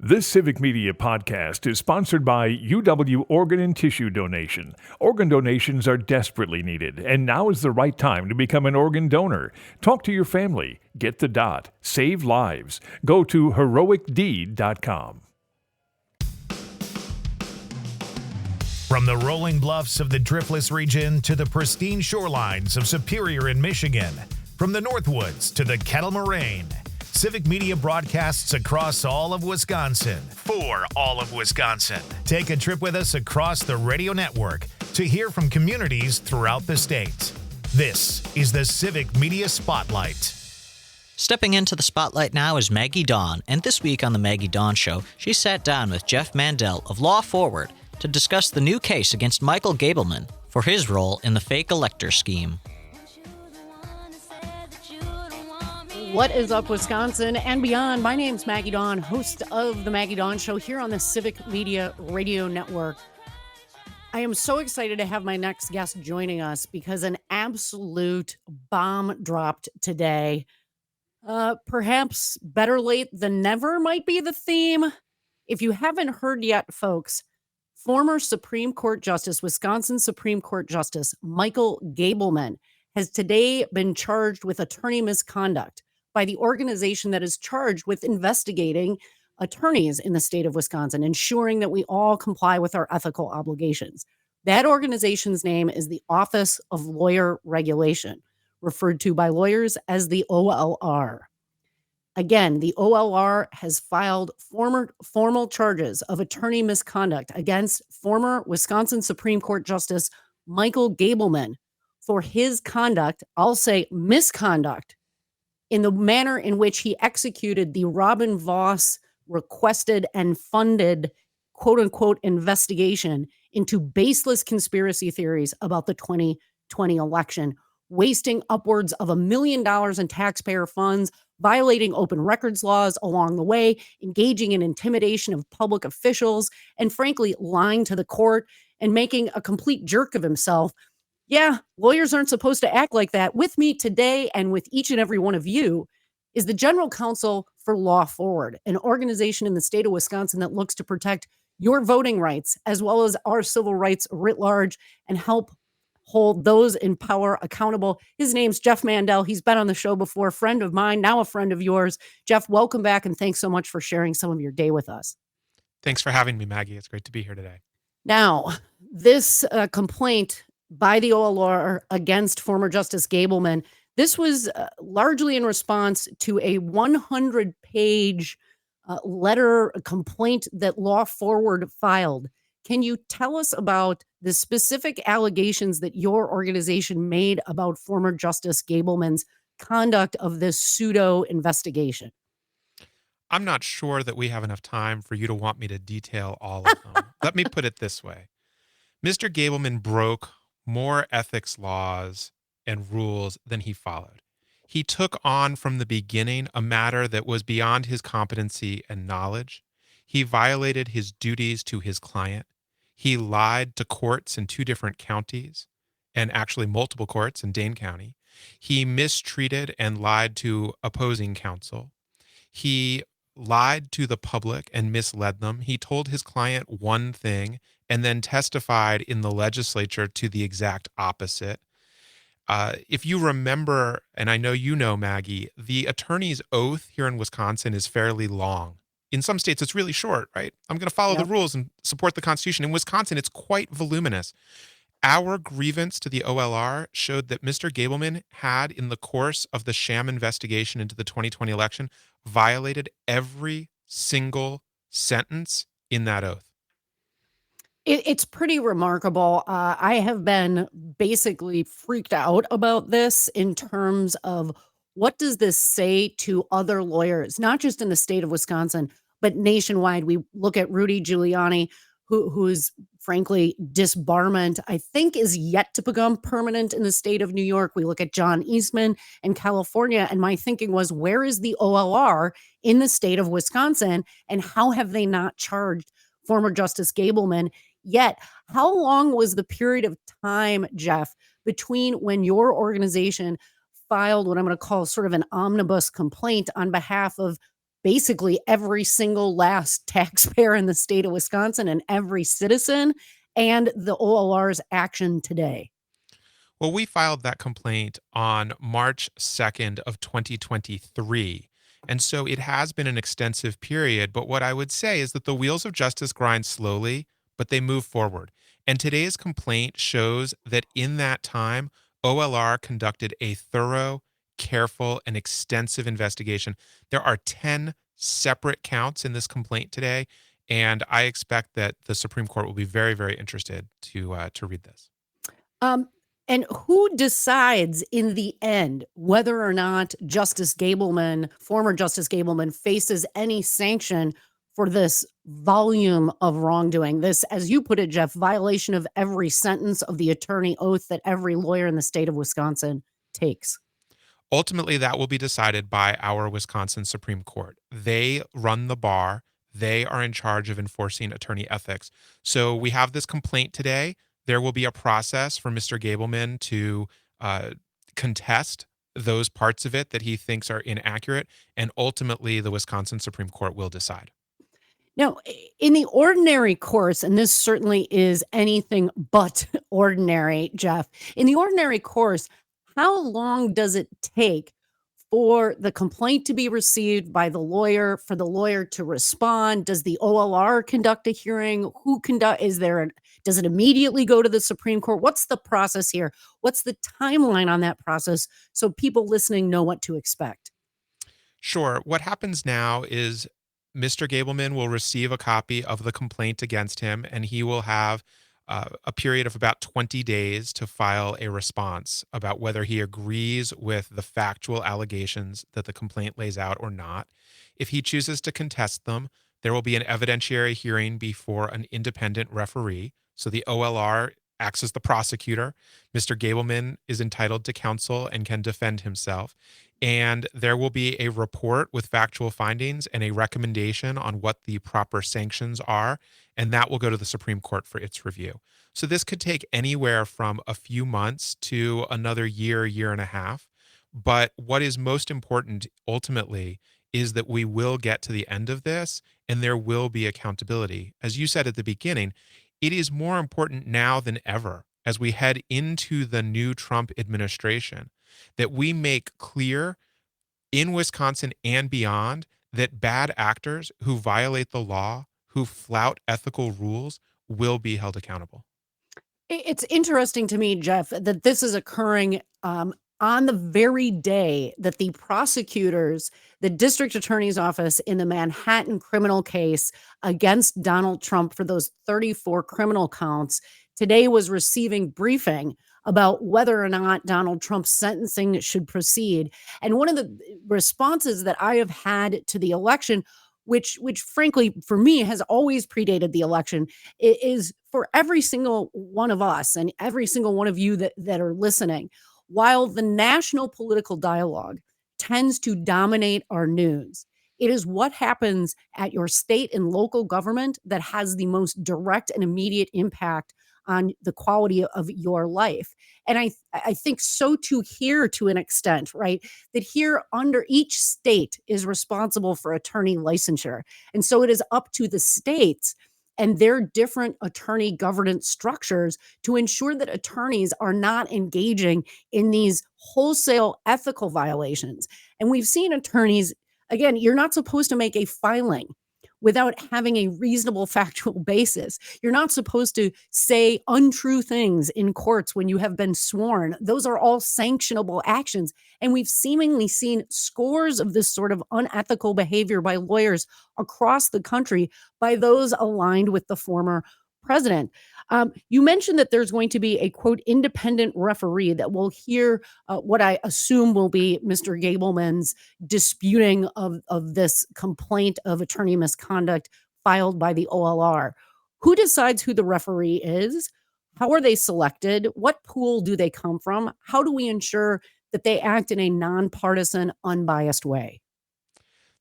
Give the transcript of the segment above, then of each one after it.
This Civic Media podcast is sponsored by UW Organ and Tissue Donation. Organ donations are desperately needed, and now is the right time to become an organ donor. Talk to your family. Get the dot. Save lives. Go to heroicdeed.com. From the rolling bluffs of the Driftless region to the pristine shorelines of Superior in Michigan, from the Northwoods to the Kettle Moraine, Civic Media broadcasts across all of Wisconsin for all of Wisconsin. Take a trip with us across the radio network to hear from communities throughout the state. This is the Civic Media Spotlight. Stepping into the spotlight now is Maggie Daun, and this week on the Maggie Daun Show, she sat down with Jeff Mandell of Law Forward to discuss the new case against Michael Gableman for his role in the fake elector scheme. What is up, Wisconsin and beyond? My name's Maggie Daun, host of the Maggie Daun Show here on the Civic Media Radio Network. I am so excited to have my next guest joining us because an absolute bomb dropped today. Perhaps better late than never might be the theme. If you haven't heard yet, folks, former Supreme Court Justice, Wisconsin Supreme Court Justice Michael Gableman has today been charged with attorney misconduct by the organization that is charged with investigating attorneys in the state of Wisconsin, ensuring that we all comply with our ethical obligations. That organization's name is the Office of Lawyer Regulation, referred to by lawyers as the OLR. Again, the OLR has filed formal charges of attorney misconduct against former Wisconsin Supreme Court Justice Michael Gableman for his conduct, I'll say misconduct, in the manner in which he executed the Robin Voss requested and funded quote-unquote investigation into baseless conspiracy theories about the 2020 election, wasting upwards of $1 million in taxpayer funds, violating open records laws along the way, engaging in intimidation of public officials, and frankly, lying to the court and making a complete jerk of himself. Yeah, lawyers aren't supposed to act like that. With me today and with each and every one of you is the General Counsel for Law Forward, an organization in the state of Wisconsin that looks to protect your voting rights as well as our civil rights writ large and help hold those in power accountable. His name's Jeff Mandell. He's been on the show before, friend of mine, now a friend of yours. Jeff, welcome back, and thanks so much for sharing some of your day with us. Thanks for having me, Maggie. It's great to be here today. Now, this complaint by the OLR against former Justice Gableman, this was largely in response to a 100-page letter complaint that Law Forward filed. Can you tell us about the specific allegations that your organization made about former Justice Gableman's conduct of this pseudo investigation? I'm not sure that we have enough time for you to want me to detail all of them. Let me put it this way. Mr. Gableman broke more ethics laws and rules than he followed. He took on from the beginning a matter that was beyond his competency and knowledge. He violated his duties to his client. He lied to courts in 2 different counties, and actually multiple courts in Dane County. He mistreated and lied to opposing counsel. He lied to the public and misled them. He told his client one thing and then testified in the legislature to the exact opposite. If you remember, and I know you know, Maggie, the attorney's oath here in Wisconsin is fairly long. In some states, it's really short, right? I'm going to follow the rules and support the Constitution. In Wisconsin, it's quite voluminous. Our grievance to the OLR showed that Mr. Gableman had, in the course of the sham investigation into the 2020 election, violated every single sentence in that oath. It's pretty remarkable. I have been basically freaked out about this in terms of what does this say to other lawyers, not just in the state of Wisconsin, but nationwide. We look at Rudy Giuliani, who's frankly disbarment, I think, is yet to become permanent in the state of New York. We look at John Eastman in California, and my thinking was, where is the OLR in the state of Wisconsin, and how have they not charged former Justice Gableman yet? How long was the period of time, Jeff, between when your organization filed what I'm going to call sort of an omnibus complaint on behalf of basically every single last taxpayer in the state of Wisconsin and every citizen and the OLR's action today? Well, we filed that complaint on March 2nd of 2023. And so it has been an extensive period. But what I would say is that the wheels of justice grind slowly, but they move forward. And today's complaint shows that in that time, OLR conducted a thorough, careful, and extensive investigation. There are 10 separate counts in this complaint today. And I expect that the Supreme Court will be very, very interested to read this. Um, and who decides in the end whether or not Justice Gableman, former Justice Gableman, faces any sanction for this volume of wrongdoing? This, as you put it, Jeff, violation of every sentence of the attorney oath that every lawyer in the state of Wisconsin takes. Ultimately, that will be decided by our Wisconsin Supreme Court. They run the bar. They are in charge of enforcing attorney ethics. So we have this complaint today. There will be a process for Mr. Gableman to contest those parts of it that he thinks are inaccurate, and ultimately the Wisconsin Supreme Court will decide. Now, in the ordinary course, and this certainly is anything but ordinary, Jeff, in the ordinary course, how long does it take for the complaint to be received by the lawyer, for the lawyer to respond? Does the OLR conduct a hearing? Does it immediately go to the Supreme Court? What's the process here? What's the timeline on that process so people listening know what to expect? Sure. What happens now is Mr. Gableman will receive a copy of the complaint against him, and he will have a period of about 20 days to file a response about whether he agrees with the factual allegations that the complaint lays out or not. If he chooses to contest them, there will be an evidentiary hearing before an independent referee. So the OLR acts as the prosecutor. Mr. Gableman is entitled to counsel and can defend himself. And there will be a report with factual findings and a recommendation on what the proper sanctions are, and that will go to the Supreme Court for its review. So this could take anywhere from a few months to another year, year and a half. But what is most important ultimately is that we will get to the end of this and there will be accountability. As you said at the beginning, it is more important now than ever as we head into the new Trump administration that we make clear in Wisconsin and beyond that bad actors who violate the law, who flout ethical rules, will be held accountable. It's interesting to me, Jeff, that this is occurring on the very day that the prosecutors, the district attorney's office in the Manhattan criminal case against Donald Trump for those 34 criminal counts, today was receiving briefing about whether or not Donald Trump's sentencing should proceed. And one of the responses that I have had to the election, which frankly for me has always predated the election, is for every single one of us and every single one of you that are listening, while the national political dialogue tends to dominate our news, it is what happens at your state and local government that has the most direct and immediate impact on the quality of your life. And I think so too here to an extent, right? That here under each state is responsible for attorney licensure. And so it is up to the states and their different attorney governance structures to ensure that attorneys are not engaging in these wholesale ethical violations. And we've seen attorneys, again, you're not supposed to make a filing without having a reasonable factual basis. You're not supposed to say untrue things in courts when you have been sworn. Those are all sanctionable actions. And we've seemingly seen scores of this sort of unethical behavior by lawyers across the country by those aligned with the former president. You mentioned that there's going to be a, quote, independent referee that will hear what I assume will be Mr. Gableman's disputing of this complaint of attorney misconduct filed by the OLR. Who decides who the referee is? How are they selected? What pool do they come from? How do we ensure that they act in a nonpartisan, unbiased way?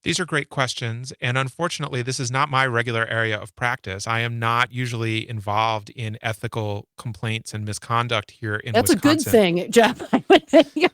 These are great questions. And unfortunately, this is not my regular area of practice. I am not usually involved in ethical complaints and misconduct here in That's Wisconsin. a good thing, Jeff. I would think.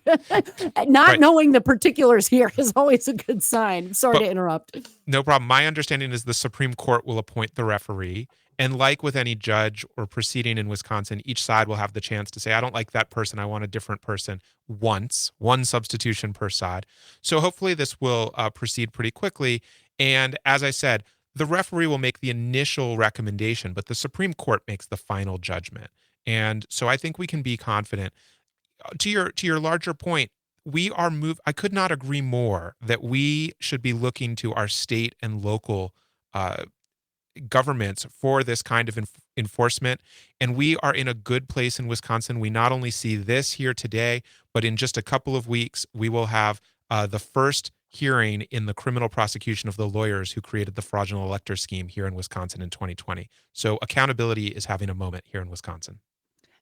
Not knowing the particulars here is always a good sign. Sorry to interrupt. No problem. My understanding is the Supreme Court will appoint the referee. And like with any judge or proceeding in Wisconsin, each side will have the chance to say, I don't like that person. I want a different person one substitution per side. So hopefully this will proceed pretty quickly. And as I said, the referee will make the initial recommendation, but the Supreme Court makes the final judgment. And so I think we can be confident. To your larger point, I could not agree more that we should be looking to our state and local governments for this kind of enforcement. And we are in a good place in Wisconsin. We not only see this here today, but in just a couple of weeks, we will have the first hearing in the criminal prosecution of the lawyers who created the fraudulent elector scheme here in Wisconsin in 2020. So accountability is having a moment here in Wisconsin.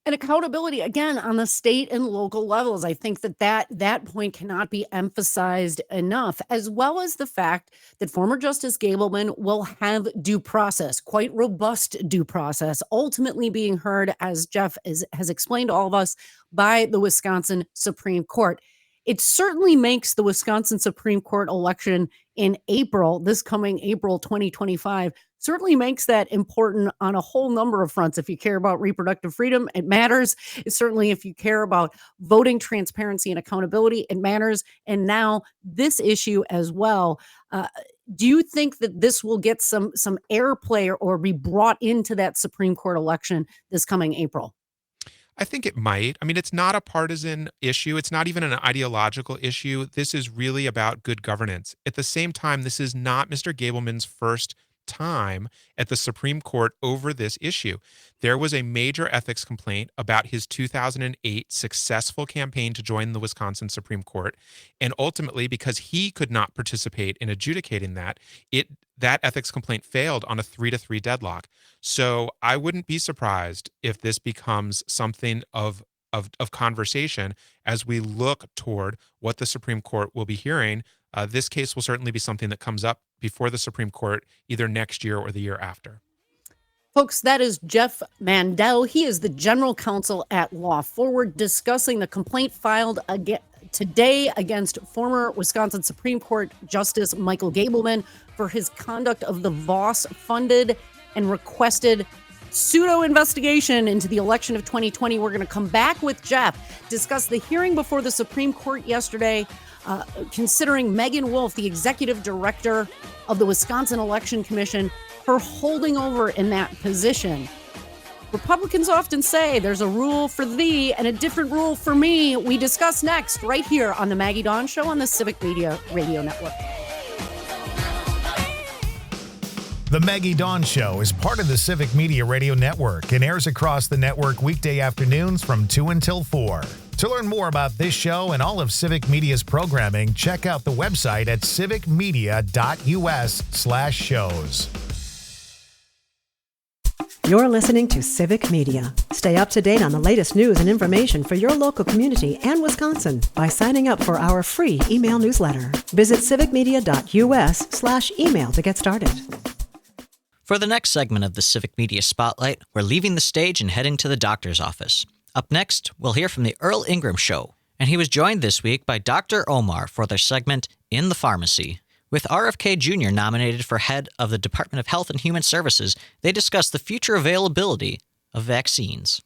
And accountability, again, on the state and local levels. I think that point cannot be emphasized enough, as well as the fact that former Justice Gableman will have due process, quite robust due process, ultimately being heard, as Jeff has explained to all of us, by the Wisconsin Supreme Court. It certainly makes the Wisconsin Supreme Court election in April, this coming April 2025, certainly makes that important on a whole number of fronts. If you care about reproductive freedom, it matters. Certainly, if you care about voting transparency and accountability, it matters. And now this issue as well. Do you think that this will get some airplay or be brought into that Supreme Court election this coming April? I think it might. I mean, it's not a partisan issue. It's not even an ideological issue. This is really about good governance. At the same time, this is not Mr. Gableman's first time at the Supreme Court over this issue. There was a major ethics complaint about his 2008 successful campaign to join the Wisconsin Supreme Court. And ultimately, because he could not participate in adjudicating that ethics complaint failed on a 3-3 deadlock. So I wouldn't be surprised if this becomes something of conversation as we look toward what the Supreme Court will be hearing. This case will certainly be something that comes up before the Supreme Court either next year or the year after. Folks, that is Jeff Mandell. He is the general counsel at Law Forward, discussing the complaint filed today against former Wisconsin Supreme Court Justice Michael Gableman for his conduct of the Voss-funded and requested pseudo-investigation into the election of 2020. We're going to come back with Jeff, discuss the hearing before the Supreme Court yesterday, considering Megan Wolf, the executive director of the Wisconsin Election Commission, her holding over in that position. Republicans often say there's a rule for thee and a different rule for me. We discuss next right here on the Maggie Daun Show on the Civic Media Radio Network. The Maggie Daun Show is part of the Civic Media Radio Network and airs across the network weekday afternoons from 2 until 4. To learn more about this show and all of Civic Media's programming, check out the website at civicmedia.us/shows. You're listening to Civic Media. Stay up to date on the latest news and information for your local community and Wisconsin by signing up for our free email newsletter. Visit civicmedia.us/email to get started. For the next segment of the Civic Media Spotlight, we're leaving the stage and heading to the doctor's office. Up next, we'll hear from the Earl Ingram Show, and he was joined this week by Dr. Omar for their segment In the Pharmacy. With RFK Jr. nominated for head of the Department of Health and Human Services, they discuss the future availability of vaccines.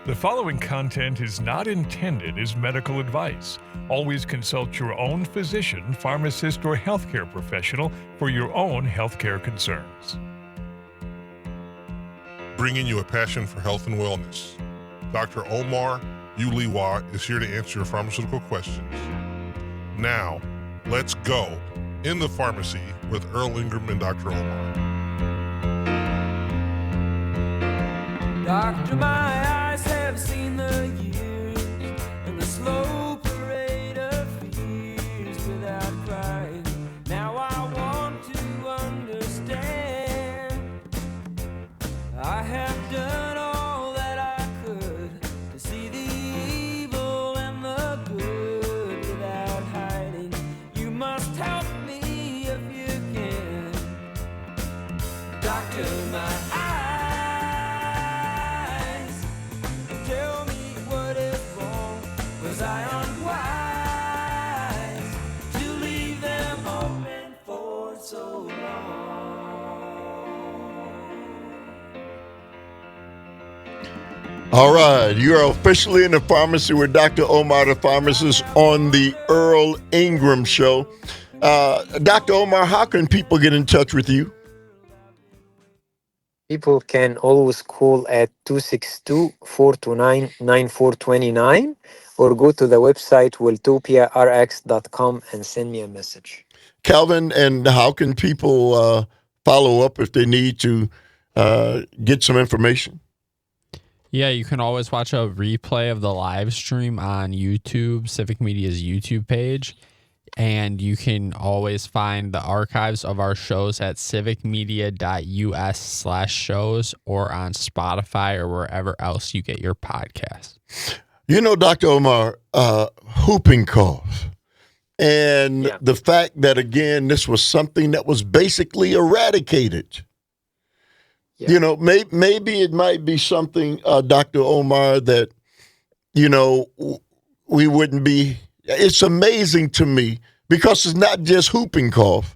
The following content is not intended as medical advice. Always consult your own physician, pharmacist, or healthcare professional for your own healthcare concerns. Bringing you a passion for health and wellness. Dr. Omar Uliwa is here to answer your pharmaceutical questions. Now, let's go in the pharmacy with Earl Ingram and Dr. Omar. Doctor, my eyes have seen the years and the slow parade of fears without crying. Now I want to understand. I have done all that I could to see the evil and the good without hiding. You must help me Doctor, my eyes. Tell me what is wrong. Was I unwise to leave them open for so long? All right, you are officially in the pharmacy with Dr. Omar, the pharmacist, on the Earl Ingram Show. Dr. Omar, how can people get in touch with you? People can always call at 262-429-9429 or go to the website wiltopiarx.com and send me a message. Calvin, and how can people follow up if they need to get some information? Yeah, you can always watch a replay of the live stream on YouTube, Civic Media's YouTube page. And you can always find the archives of our shows at civicmedia.us/shows or on Spotify or wherever else you get your podcasts. You know, Dr. Omar, whooping cough. And the fact that, again, this was something that was basically eradicated. Yeah. You know, maybe it might be something, Dr. Omar, that, you know, we wouldn't be. It's amazing to me because it's not just whooping cough.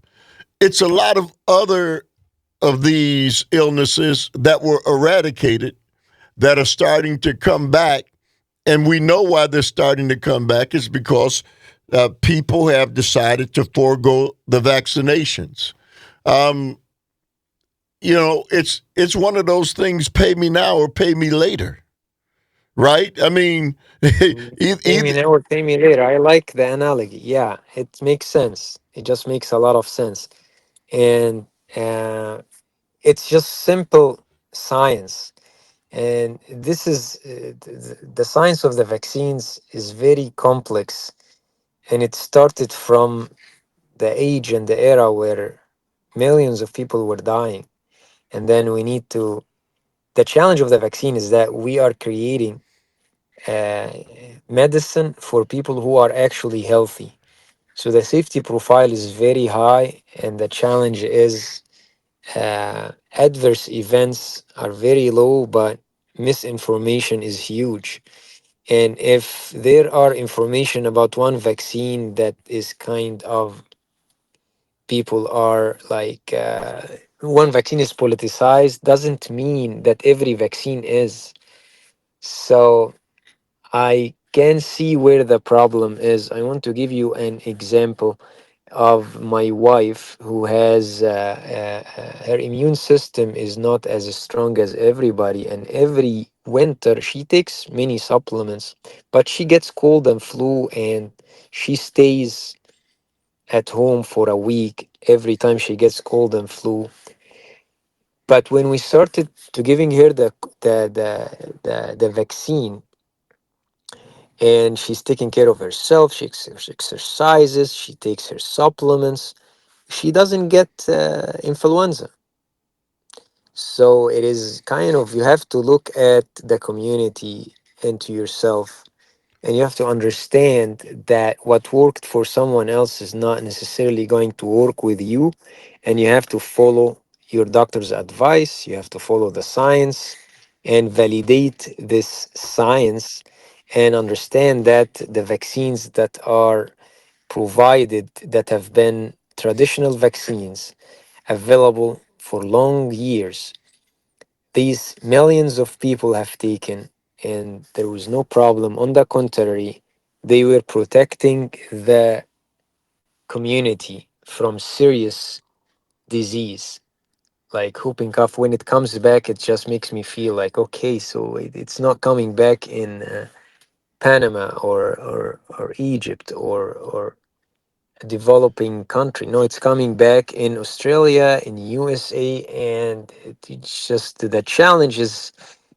It's a lot of other of these illnesses that were eradicated that are starting to come back. And we know why they're starting to come back is because people have decided to forego the vaccinations. You know, it's one of those things, pay me now or pay me later. Right? I mean, pay me now or pay me later. I like the analogy. Yeah, it makes sense. It just makes a lot of sense. And it's just simple science. And this is the science of the vaccines is very complex. And it started from the age and the era where millions of people were dying. And then the challenge of the vaccine is that we are creating medicine for people who are actually healthy. So the safety profile is very high, and the challenge is adverse events are very low, but misinformation is huge. And if there are information about one vaccine that is kind of people are like one vaccine is politicized, doesn't mean that every vaccine is. So I can see where the problem is. I want to give you an example of my wife who has her immune system is not as strong as everybody, and every winter she takes many supplements, but she gets cold and flu, and she stays at home for a week every time she gets cold and flu. But when we started to giving her the vaccine, and she's taking care of herself, she exercises, she takes her supplements, she doesn't get influenza. So it is kind of, you have to look at the community and to yourself, and you have to understand that what worked for someone else is not necessarily going to work with you, and you have to follow your doctor's advice, you have to follow the science and validate this science, and understand that the vaccines that are provided, that have been traditional vaccines available for long years, these millions of people have taken, and there was no problem. On the contrary, they were protecting the community from serious disease like whooping cough. When it comes back, it just makes me feel like, okay, so it's not coming back in Panama or Egypt or a developing country. No, it's coming back in Australia, in USA, and it's just the challenge is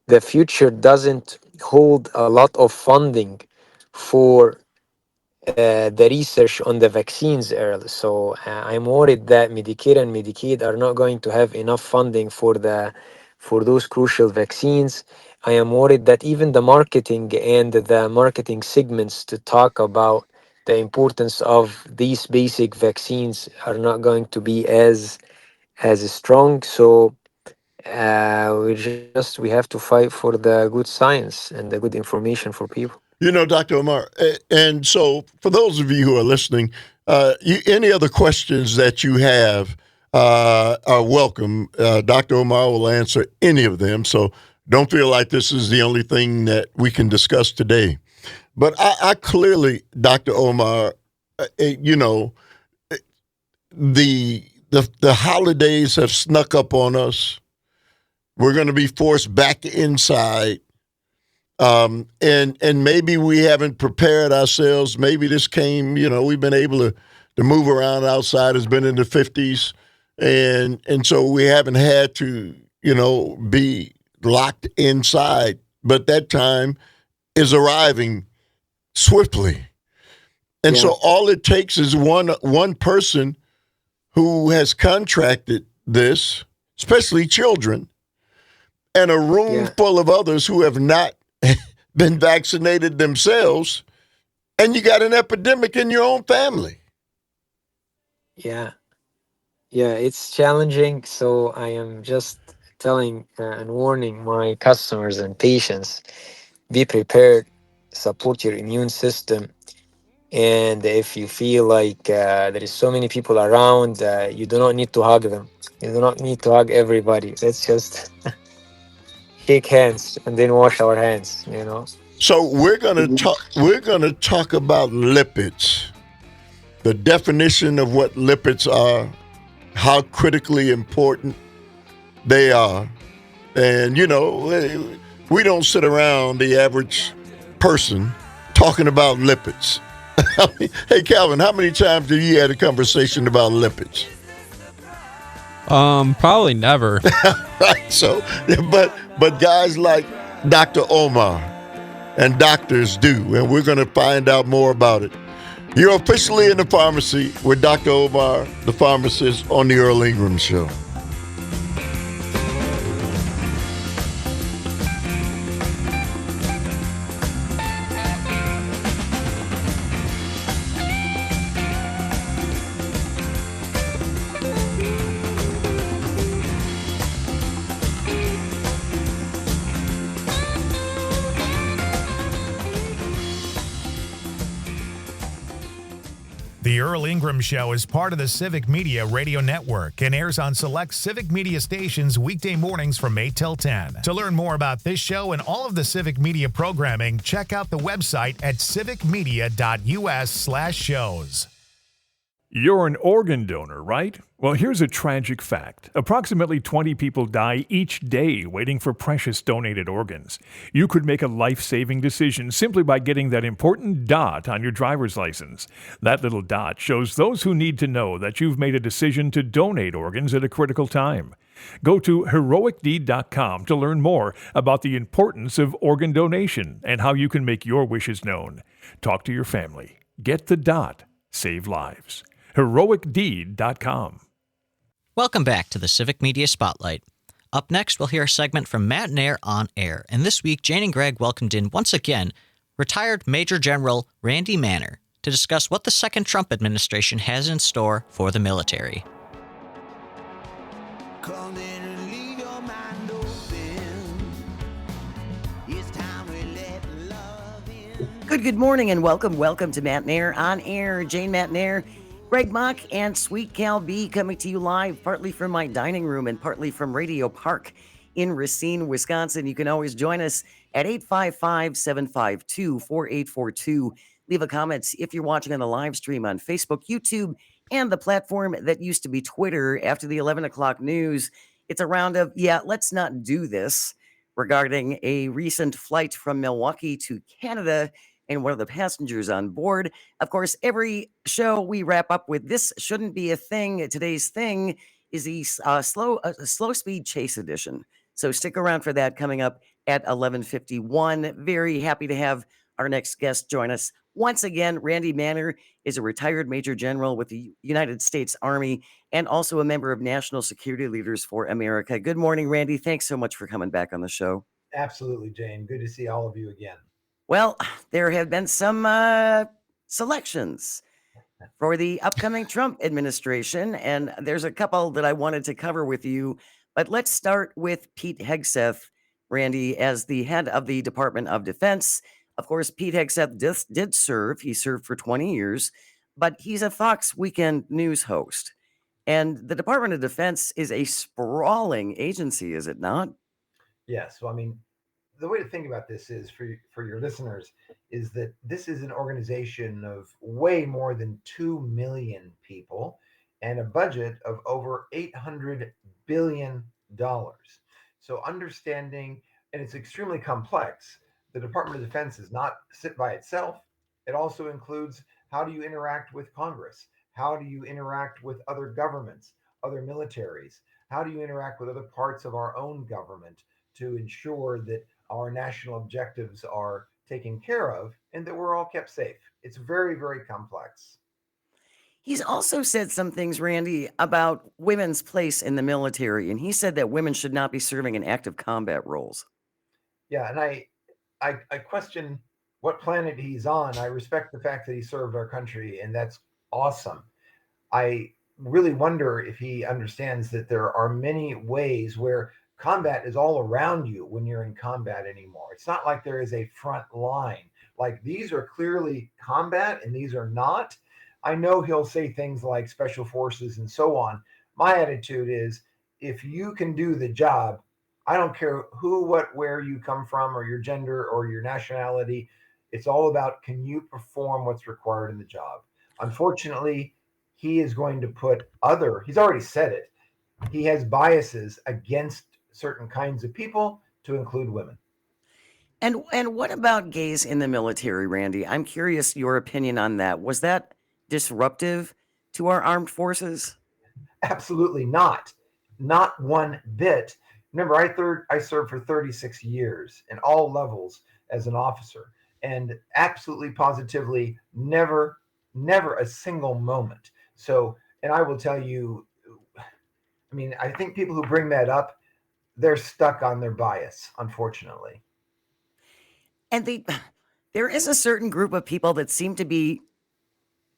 the future doesn't hold a lot of funding for the research on the vaccines early. So I'm worried that Medicare and Medicaid are not going to have enough funding for those crucial vaccines. I am worried that even the marketing and the marketing segments to talk about the importance of these basic vaccines are not going to be as strong. So We have to fight for the good science and the good information for people. Dr. Omar, and so for those of you who are listening, any other questions that you have are welcome. Dr. Omar will answer any of them, so don't feel like this is the only thing that we can discuss today. But I clearly, Dr. Omar, the holidays have snuck up on us. We're going to be forced back inside. And maybe we haven't prepared ourselves. Maybe this came, we've been able to move around outside. It's been in the 50s. And so we haven't had to, be locked inside. But that time is arriving swiftly. And so all it takes is one person who has contracted this, especially children, and a room full of others who have not been vaccinated themselves, and you got an epidemic in your own family. Yeah, it's challenging. So I am just telling and warning my customers and patients, be prepared, support your immune system. And if you feel like there is so many people around, you do not need to hug them. You do not need to hug everybody. Let's just shake hands and then wash our hands, So we're gonna talk about lipids, the definition of what lipids are, how critically important they are. And we don't sit around, the average person, talking about lipids. Hey Calvin, how many times have you had a conversation about lipids? Probably never. Right. So, but guys like Dr. Omar and doctors do, and we're going to find out more about it. You're officially in the pharmacy with Dr. Omar, the pharmacist, on the Earl Ingram Show. The Earl Ingram Show is part of the Civic Media Radio Network and airs on select Civic Media stations weekday mornings from 8 till 10. To learn more about this show and all of the Civic Media programming, check out the website at civicmedia.us/shows. You're an organ donor, right? Well, here's a tragic fact. Approximately 20 people die each day waiting for precious donated organs. You could make a life-saving decision simply by getting that important dot on your driver's license. That little dot shows those who need to know that you've made a decision to donate organs at a critical time. Go to heroicdeed.com to learn more about the importance of organ donation and how you can make your wishes known. Talk to your family. Get the dot. Save lives. heroicdeed.com. Welcome back to the Civic Media Spotlight. Up next, we'll hear a segment from Matenaer On Air. And this week, Jane and Greg welcomed in, once again, retired Major General Randy Manner to discuss what the second Trump administration has in store for the military. Good morning and welcome to Matenaer On Air. Jane Matenaer, Greg Mock, and Sweet Cal B coming to you live, partly from my dining room and partly from Radio Park in Racine, Wisconsin. You can always join us at 855-752-4842. Leave a comment if you're watching on the live stream on Facebook, YouTube, and the platform that used to be Twitter after the 11 o'clock news. It's a round of, let's not do this, regarding a recent flight from Milwaukee to Canada and one of the passengers on board. Of course, every show we wrap up with this shouldn't be a thing. Today's thing is the slow speed chase edition. So stick around for that coming up at 11:51. Very happy to have our next guest join us. Once again, Randy Manner is a retired Major General with the United States Army and also a member of National Security Leaders for America. Good morning, Randy. Thanks so much for coming back on the show. Absolutely, Jane. Good to see all of you again. Well, there have been some selections for the upcoming Trump administration, and there's a couple that I wanted to cover with you. But let's start with Pete Hegseth, Randy, as the head of the Department of Defense. Of course, Pete Hegseth did serve. He served for 20 years, but he's a Fox Weekend News host. And the Department of Defense is a sprawling agency, is it not? Yes. So, I mean, the way to think about this is for your listeners is that this is an organization of way more than 2 million people and a budget of over $800 billion. So understanding, and it's extremely complex. The Department of Defense does not sit by itself. It also includes how do you interact with Congress? How do you interact with other governments, other militaries? How do you interact with other parts of our own government to ensure that our national objectives are taken care of and that we're all kept safe? It's very, very complex. He's also said some things, Randy, about women's place in the military, and he said that women should not be serving in active combat roles. Yeah, and I question what planet he's on. I respect the fact that he served our country, and that's awesome. I really wonder if he understands that there are many ways where combat is all around you when you're in combat anymore. It's not like there is a front line. Like these are clearly combat and these are not. I know he'll say things like special forces and so on. My attitude is if you can do the job, I don't care who, what, where you come from or your gender or your nationality. It's all about can you perform what's required in the job. Unfortunately, he is going to put he's already said it. He has biases against certain kinds of people to include women. And what about gays in the military, Randy? I'm curious your opinion on that. Was that disruptive to our armed forces? Absolutely not. Not one bit. Remember, I served for 36 years in all levels as an officer, and absolutely positively never a single moment. So, and I will tell you, I mean, I think people who bring that up, they're stuck on their bias, unfortunately. And there is a certain group of people that seem to be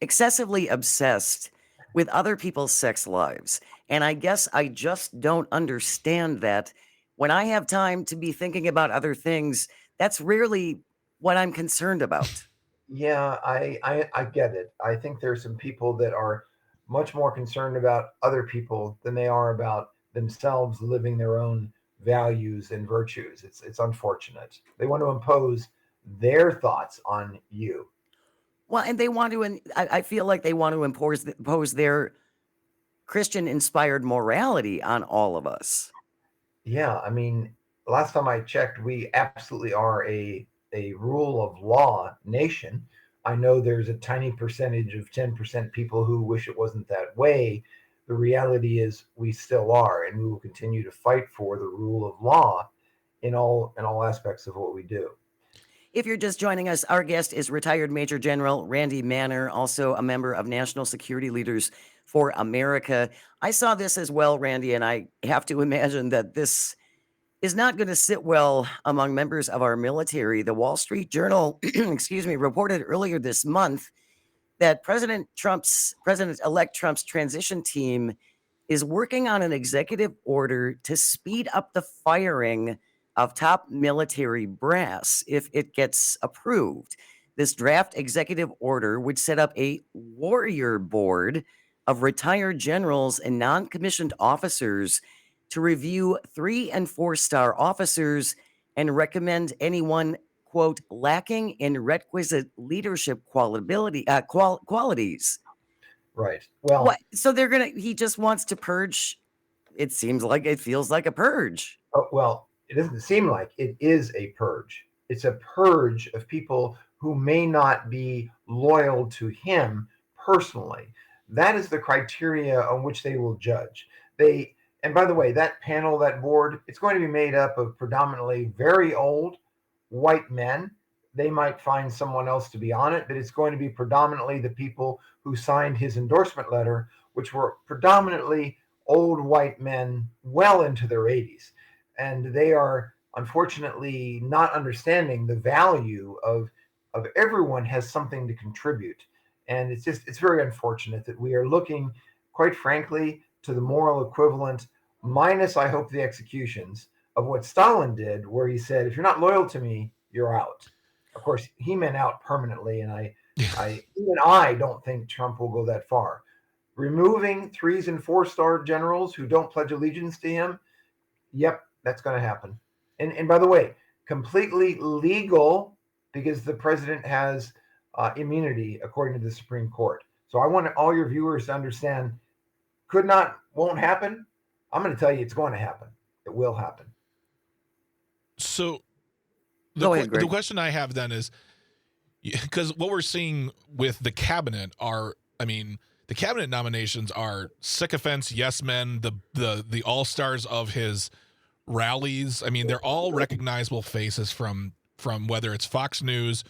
excessively obsessed with other people's sex lives. And I guess I just don't understand that. When I have time to be thinking about other things, that's rarely what I'm concerned about. Yeah, I get it. I think there's some people that are much more concerned about other people than they are about themselves living their own values and virtues. It's unfortunate. They want to impose their thoughts on you. Well, and they want to, and I feel like they want to impose their Christian inspired morality on all of us. Yeah, I mean, last time I checked, we absolutely are a rule of law nation. I know there's a tiny percentage of 10% people who wish it wasn't that way. The reality is we still are, and we will continue to fight for the rule of law in all aspects of what we do. If you're just joining us, our guest is retired Major General Randy Matenaer, also a member of National Security Leaders for America. I saw this as well, Randy, and I have to imagine that this is not going to sit well among members of our military. The Wall Street Journal, reported earlier this month that President-elect Trump's transition team is working on an executive order to speed up the firing of top military brass if it gets approved. This draft executive order would set up a warrior board of retired generals and non-commissioned officers to review 3- and 4-star officers and recommend anyone, quote, lacking in requisite leadership qualities. Right. Well, So he just wants to purge. It feels like a purge. well, it doesn't seem like it is a purge. It's a purge of people who may not be loyal to him personally. That is the criteria on which they will judge. And by the way, that panel, that board, it's going to be made up of predominantly very old white men. They might find someone else to be on it, but it's going to be predominantly the people who signed his endorsement letter, which were predominantly old white men well into their 80s. And they are unfortunately not understanding the value of everyone has something to contribute. And it's very unfortunate that we are looking, quite frankly, to the moral equivalent minus, I hope, the executions of what Stalin did, where he said, if you're not loyal to me, you're out. Of course, he meant out permanently, and even I don't think Trump will go that far. Removing 3 and 4-star generals who don't pledge allegiance to him, yep, that's going to happen. And by the way, completely legal, because the president has immunity according to the Supreme Court. So I want all your viewers to understand, won't happen. I'm going to tell you it's going to happen. It will happen. So Go ahead, Greg. the question I have then is, because what we're seeing with the cabinet the cabinet nominations are sycophants, yes men, the all-stars of his rallies. I mean, they're all recognizable faces from whether it's Fox News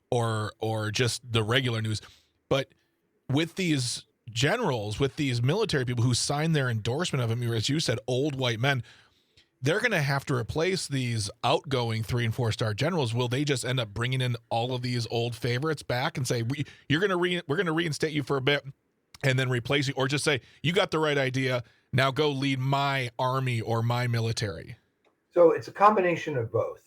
or just the regular news. But with these generals, with these military people who signed their endorsement of him, as you said, old white men, they're going to have to replace these outgoing 3 and 4-star generals. Will they just end up bringing in all of these old favorites back and say, we're going to reinstate you for a bit and then replace you, or just say, you got the right idea, now go lead my army or my military? So it's a combination of both.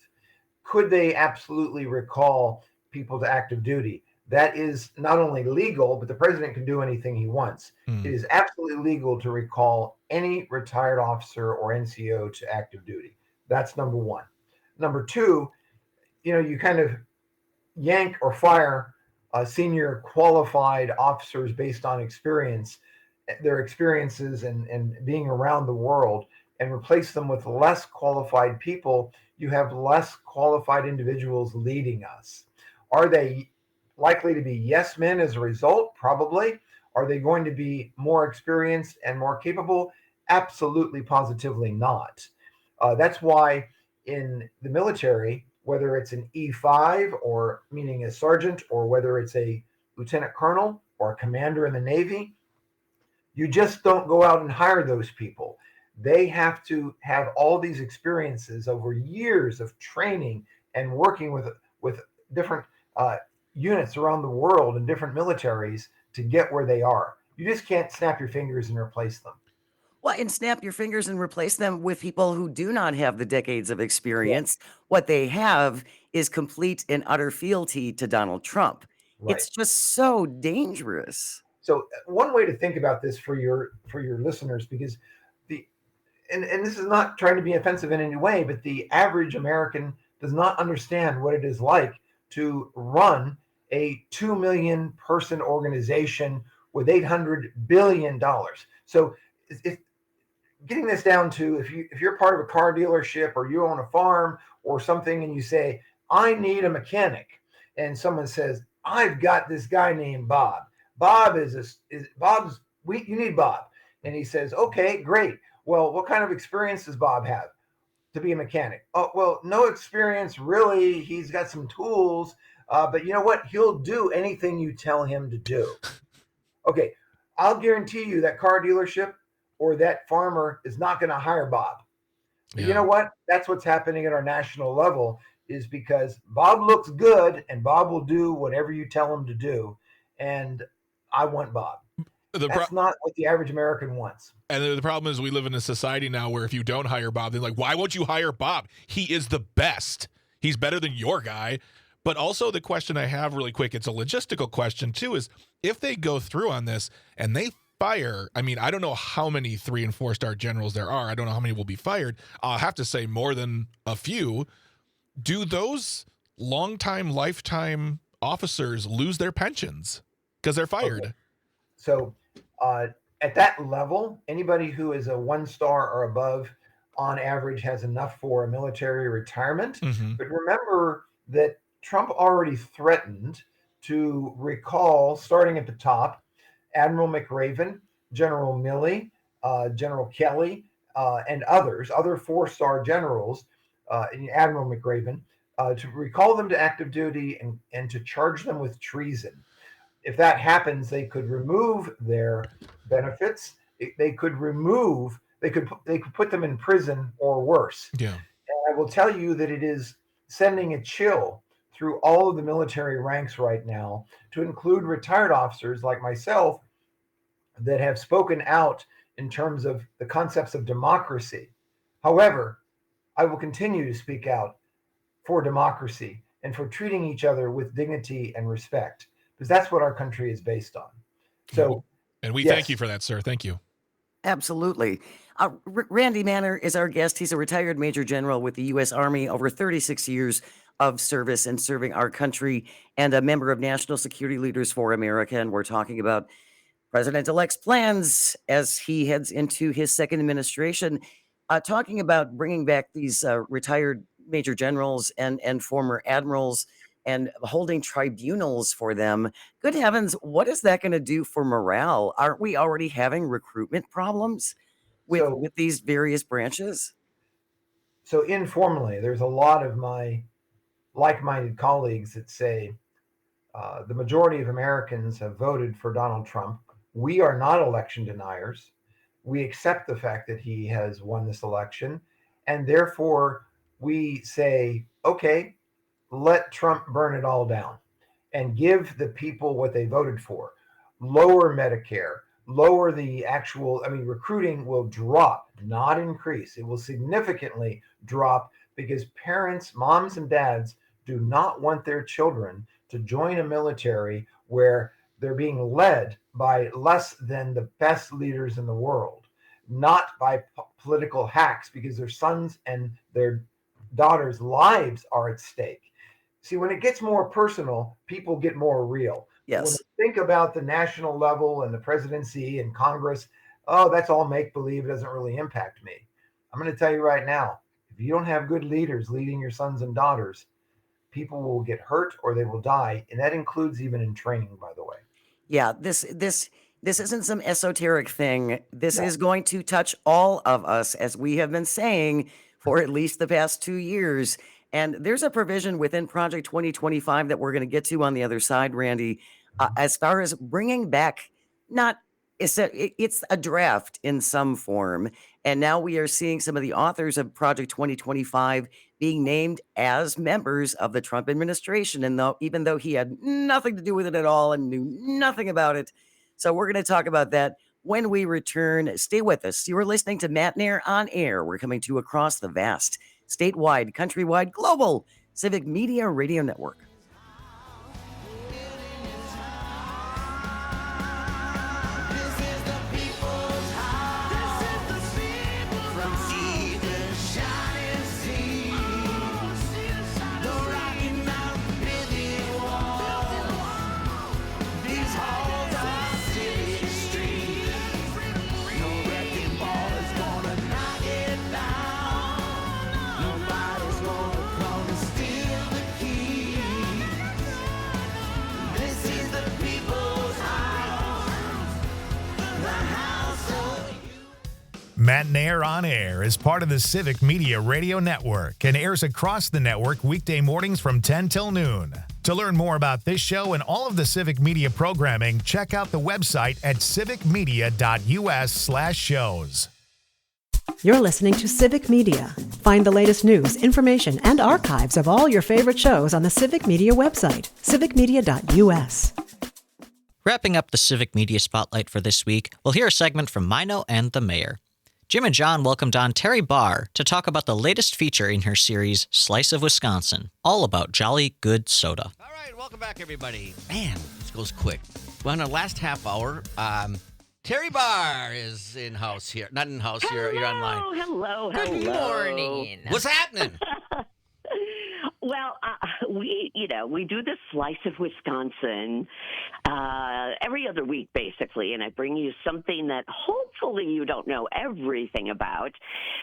Could they absolutely recall people to active duty? That is not only legal, but the president can do anything he wants. It is absolutely legal to recall any retired officer or NCO to active duty. That's number one. Number two, you kind of yank or fire senior qualified officers based on experience, their experiences and being around the world, and replace them with less qualified people. You have less qualified individuals leading us. Are they likely to be yes men as a result? Probably. Are they going to be more experienced and more capable? Absolutely, positively not. That's why in the military, whether it's an E5 or meaning a sergeant, or whether it's a lieutenant colonel or a commander in the Navy, you just don't go out and hire those people. They have to have all these experiences over years of training and working with different units around the world and different militaries to get where they are. You just can't snap your fingers and replace them. Well, and snap your fingers and replace them with people who do not have the decades of experience. Yeah. What they have is complete and utter fealty to Donald Trump. Right. It's just so dangerous. So one way to think about this for your listeners, because and this is not trying to be offensive in any way, but the average American does not understand what it is like to run a 2 million person organization with $800 billion. So if getting this down to, if you're part of a car dealership or you own a farm or something, and you say, I need a mechanic, and someone says, I've got this guy named Bob. Bob you need Bob. And he says, okay, great. Well, what kind of experience does Bob have to be a mechanic? Oh, well, no experience really. He's got some tools, but you know what? He'll do anything you tell him to do. Okay, I'll guarantee you that car dealership or that farmer is not going to hire Bob. Yeah. You know what? That's what's happening at our national level, is because Bob looks good and Bob will do whatever you tell him to do. And I want Bob. That's not what the average American wants. And the problem is we live in a society now where if you don't hire Bob, they're like, why won't you hire Bob? He is the best. He's better than your guy. But also the question I have really quick, it's a logistical question too, is if they go through on this and they fire, I mean, I don't know how many 3 and 4-star generals there are. I don't know how many will be fired. I'll have to say more than a few. Do those lifetime officers lose their pensions because they're fired? Okay. So at that level, anybody who is a 1-star or above on average has enough for a military retirement. Mm-hmm. But remember that Trump already threatened to recall, starting at the top, Admiral McRaven, General Milley, General Kelly, and other 4-star generals, Admiral McRaven, to recall them to active duty and to charge them with treason. If that happens, they could remove their benefits. They could put them in prison or worse. Yeah. And I will tell you that it is sending a chill through all of the military ranks right now, to include retired officers like myself that have spoken out in terms of the concepts of democracy. However, I will continue to speak out for democracy and for treating each other with dignity and respect, because that's what our country is based on. So, and we yes. thank you for that, sir. Thank you. Absolutely. Randy Manner is our guest. He's a retired Major General with the U.S. Army, over 36 years of service and serving our country, and a member of National Security Leaders for America. And we're talking about President-elect's plans as he heads into his second administration, talking about bringing back these retired Major Generals and former admirals and holding tribunals for them. Good heavens, what is that going to do for morale? Aren't we already having recruitment problems with these various branches? So informally, there's a lot of my like-minded colleagues that say the majority of Americans have voted for Donald Trump. We are not election deniers. We accept the fact that he has won this election, and therefore we say, okay, let Trump burn it all down and give the people what they voted for. Lower Medicare, lower the actual, recruiting will drop, not increase. It will significantly drop because parents, moms and dads, do not want their children to join a military where they're being led by less than the best leaders in the world, not by political hacks, because their sons and their daughters' lives are at stake. See, when it gets more personal, people get more real. Yes. When you think about the national level and the presidency and Congress, oh, that's all make-believe. It doesn't really impact me. I'm going to tell you right now, if you don't have good leaders leading your sons and daughters, people will get hurt or they will die. And that includes even in training, by the way. Yeah, this isn't some esoteric thing. This is going to touch all of us, as we have been saying for at least the past 2 years. And there's a provision within Project 2025 that we're going to get to on the other side, Randy, as far as bringing back, it's a draft in some form. And now we are seeing some of the authors of Project 2025 being named as members of the Trump administration. And even though he had nothing to do with it at all and knew nothing about it. So we're going to talk about that when we return. Stay with us. You're listening to Matenaer On Air. We're coming to you across the vast, statewide, countrywide, global Civic Media Radio Network. Matenaer On Air is part of the Civic Media Radio Network and airs across the network weekday mornings from 10 till noon. To learn more about this show and all of the Civic Media programming, check out the website at civicmedia.us/shows. You're listening to Civic Media. Find the latest news, information, and archives of all your favorite shows on the Civic Media website, civicmedia.us. Wrapping up the Civic Media Spotlight for this week, we'll hear a segment from Mino and the Mayor. Jim and John welcomed on Terry Barr to talk about the latest feature in her series, Slice of Wisconsin, all about Jolly Good Soda. All right, welcome back, everybody. Man, this goes quick. Well, in the last half hour, Terry Barr is in-house here. Not in-house, you're online. Hello. Good morning. What's happening? Well, we do this Slice of Wisconsin every other week, basically, and I bring you something that hopefully you don't know everything about.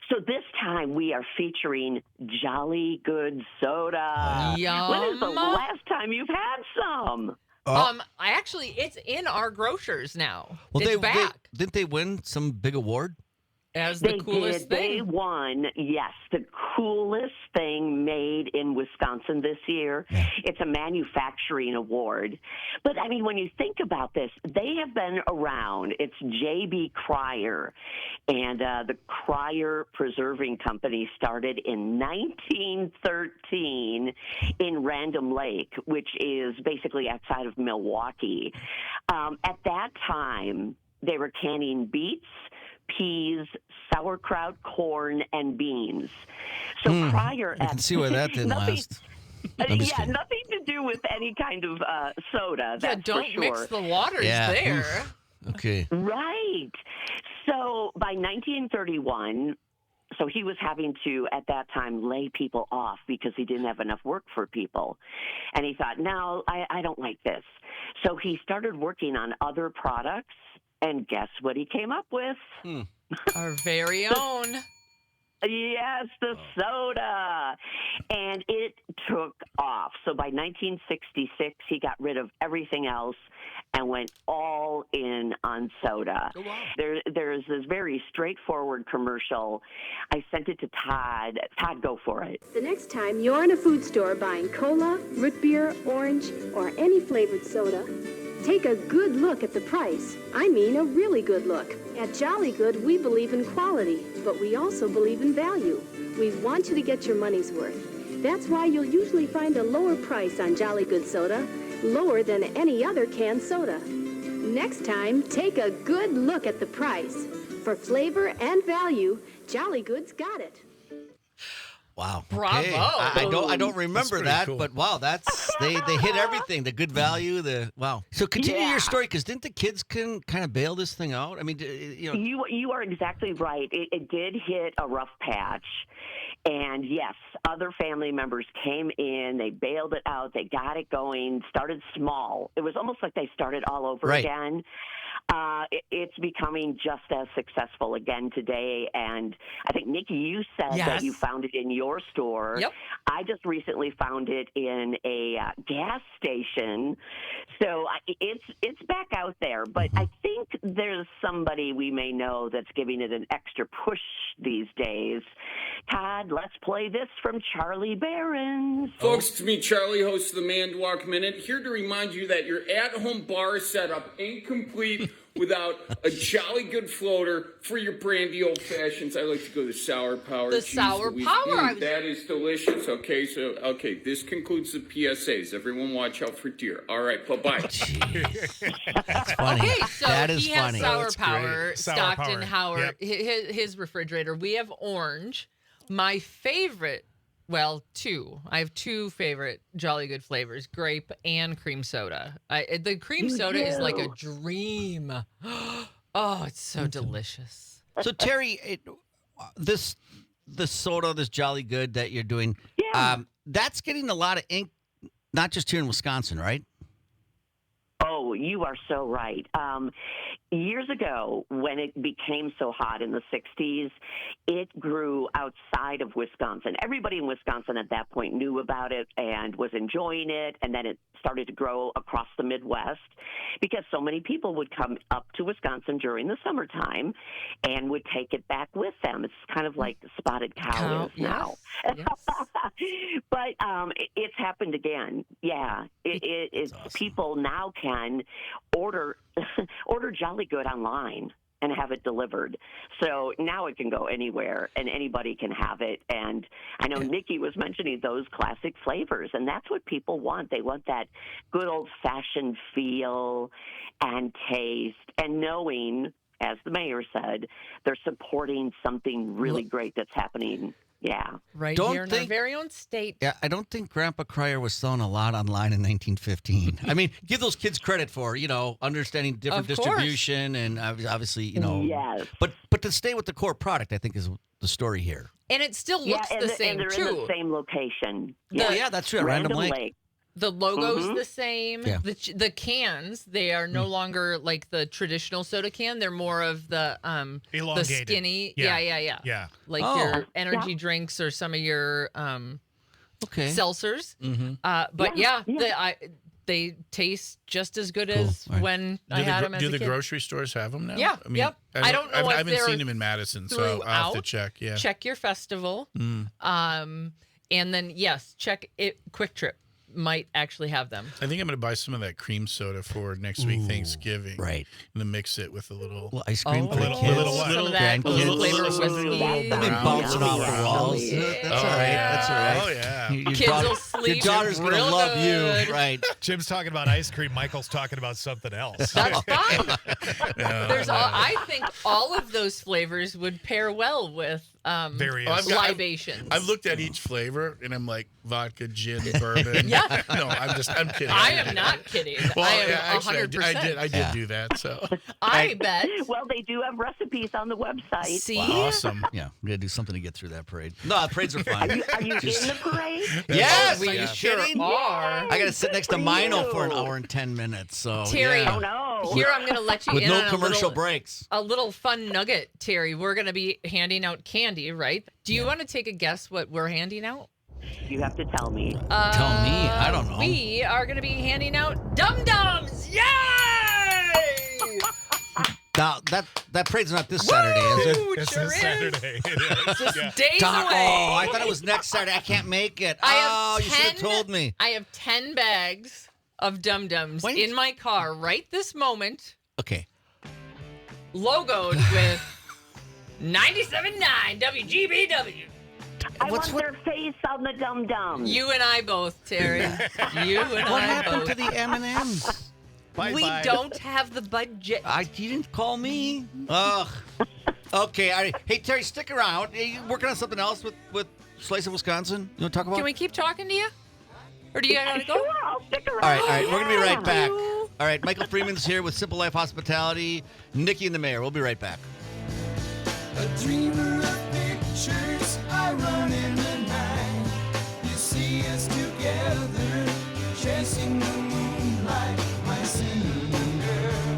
So this time we are featuring Jolly Good Soda. Yum. When is the last time you've had some? It's in our grocers now. Well, it's back. Didn't they win some big award? As the coolest thing. They won, yes, the coolest thing made in Wisconsin this year. Yeah. It's a manufacturing award. But, when you think about this, they have been around. It's J.B. Cryer. And the Cryer Preserving Company started in 1913 in Random Lake, which is basically outside of Milwaukee. At that time, they were canning beets, peas, sauerkraut, corn, and beans. So prior, I can see why that didn't last. Yeah, nothing to do with any kind of soda. That's don't for sure. mix the waters there. Okay. Right. So by 1931, so he was having to, at that time, lay people off because he didn't have enough work for people. And he thought, no, I don't like this. So he started working on other products, and guess what he came up with? Our very own. Yes, the soda. And it took off. So by 1966, he got rid of everything else and went all in on soda. Oh, wow. There's this very straightforward commercial. I sent it to Todd. Todd, go for it. The next time you're in a food store buying cola, root beer, orange, or any flavored soda, take a good look at the price. I mean a really good look. At Jolly Good, we believe in quality, but we also believe in value. We want you to get your money's worth. That's why you'll usually find a lower price on Jolly Good soda, lower than any other canned soda. Next time, take a good look at the price. For flavor and value, Jolly Good's got it. Wow. Bravo. Okay. I don't remember that, cool. but wow, that's they hit everything. The good value, wow. So continue your story, because didn't the kids kind of bail this thing out? I mean, You are exactly right. It did hit a rough patch. And yes, other family members came in, they bailed it out, they got it going, started small. It was almost like they started all over again. It's becoming just as successful again today. And I think, Nikki, you said that you found it in your store. Yep. I just recently found it in a gas station. So it's back out there. But I think there's somebody we may know that's giving it an extra push these days. Todd, let's play this from Charlie Barron's. Folks, it's me, Charlie, host of the Man Walk Minute, here to remind you that your at-home bar setup ain't complete without a Jolly Good floater for your brandy old fashions. I like to go the Sour Power. The Sour Power. That is delicious. Okay, this concludes the PSAs. Everyone watch out for deer. All right, bye-bye. That's funny. Okay, so that is he has funny. Sour Power stocked Power. in Howard, his refrigerator. We have orange. My favorite, well, two. I have two favorite Jolly Good flavors, grape and cream soda. The cream soda is like a dream. Oh, it's so delicious. So, Terry, the soda, this Jolly Good that you're doing, that's getting a lot of ink, not just here in Wisconsin, right? Oh, you are so right. Years ago, when it became so hot in the 60s, it grew outside of Wisconsin. Everybody in Wisconsin at that point knew about it and was enjoying it, and then it started to grow across the Midwest because so many people would come up to Wisconsin during the summertime and would take it back with them. It's kind of like the spotted cow is now. Yes. But it's happened again. Yeah, it's awesome. People now can order Jolly Good online and have it delivered. So now it can go anywhere and anybody can have it. And I know Nikki was mentioning those classic flavors, and that's what people want. They want that good old-fashioned feel and taste, and knowing, as the mayor said, they're supporting something really great that's happening. Yeah. Right here in our very own state. Yeah, I don't think Grandpa Cryer was selling a lot online in 1915. I mean, give those kids credit for, understanding different distribution and obviously, Yes. But to stay with the core product, I think is the story here. And it still looks the same, and they're too. in the same location. Yeah, that's true. Random Lake. The logo's the same. Yeah. The cans, they are no longer like the traditional soda can. They're more of the elongated, the skinny. Yeah. Yeah. Like your energy drinks or some of your seltzers. But they taste just as good as when I had them as a kid. Do the grocery stores have them now? Yeah. I mean, I don't know if I haven't they're seen them in Madison, so I'll have to check. Yeah. Check your festival. And then check it. Quick Trip. might actually have them. I think I'm going to buy some of that cream soda for next week Thanksgiving. Right. And then mix it with a little ice cream for a the little, kids. little, Some of that flavor whiskey. They'll be bouncing off the walls. That's all right. That's all right. Oh, yeah. Your Kids will sleep. Your daughter's going to real love good. you. Right. Jim's talking about ice cream. Michael's talking about something else. That's fine. I think all of those flavors would pair well with various libations. I've looked at each flavor and I'm like vodka, gin, bourbon. Yeah. No, I'm kidding. I am not kidding. Well, I am actually, 100%. I did do that. So I bet. Well, they do have recipes on the website. See? Awesome. Yeah, we're going to do something to get through that parade. No, parades are fine. Are you in the parade? Yes, we are you sure kidding? are. I got to sit next to for Mino you. for an hour and 10 minutes. So Terry, yeah. Oh, no. Here I'm going to let you With in no on commercial breaks. a little fun nugget, Terry. We're going to be handing out candy, right? Do you want to take a guess what we're handing out? You have to tell me. Tell me. I don't know. We are going to be handing out Dum-Dums. Yay! Now, that parade's not this Saturday, is it? It's Sure this is. Saturday. It is. Just Yeah. days Darn, away. oh, I thought it was next Saturday. I can't make it. You should have told me. I have 10 bags of Dum-Dums in my car right this moment, Okay. logoed with 97.9 WGBW. I want their face on the dum-dum. You and I both, Terry. You and What I happened both. to the M&Ms? We don't have the budget. You didn't call me. Ugh. Okay. All right. Hey, Terry, stick around. Are you working on something else with Slice of Wisconsin? You want to talk about? Can we keep talking to you? Or do you gotta go? Sure, I'll stick around. All right. We're going to be right back. you. All right. Michael Freeman's here with Simple Life Hospitality. Nikki and the Mayor. We'll be right back. A dreamer of pictures, I run in the night. You see us together, chasing the moonlight, my cinnamon girl.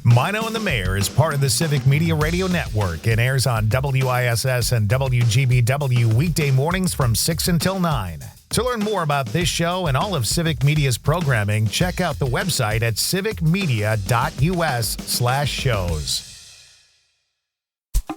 Mino and the Mayor is part of the Civic Media Radio Network and airs on WISS and WGBW weekday mornings from 6 until 9. To learn more about this show and all of Civic Media's programming, check out the website at civicmedia.us/shows.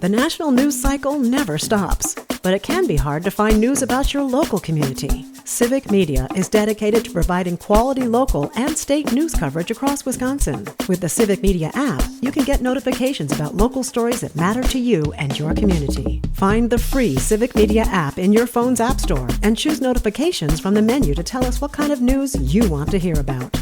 The national news cycle never stops, but it can be hard to find news about your local community. Civic Media is dedicated to providing quality local and state news coverage across Wisconsin. With the Civic Media app, you can get notifications about local stories that matter to you and your community. Find the free Civic Media app in your phone's app store and choose notifications from the menu to tell us what kind of news you want to hear about.